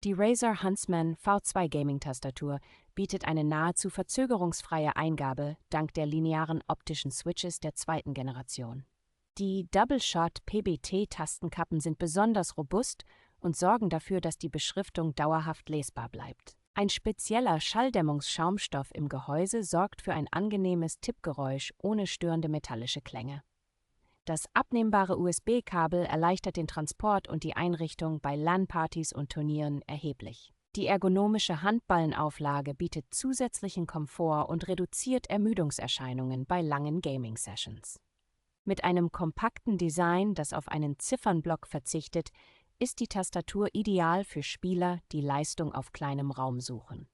Die Razer Huntsman V2 Gaming-Tastatur bietet eine nahezu verzögerungsfreie Eingabe dank der linearen optischen Switches der zweiten Generation. Die Double-Shot PBT-Tastenkappen sind besonders robust und sorgen dafür, dass die Beschriftung dauerhaft lesbar bleibt. Ein spezieller Schalldämmungsschaumstoff im Gehäuse sorgt für ein angenehmes Tippgeräusch ohne störende metallische Klänge. Das abnehmbare USB-Kabel erleichtert den Transport und die Einrichtung bei LAN-Partys und Turnieren erheblich. Die ergonomische Handballenauflage bietet zusätzlichen Komfort und reduziert Ermüdungserscheinungen bei langen Gaming-Sessions. Mit einem kompakten Design, das auf einen Ziffernblock verzichtet, ist die Tastatur ideal für Spieler, die Leistung auf kleinem Raum suchen.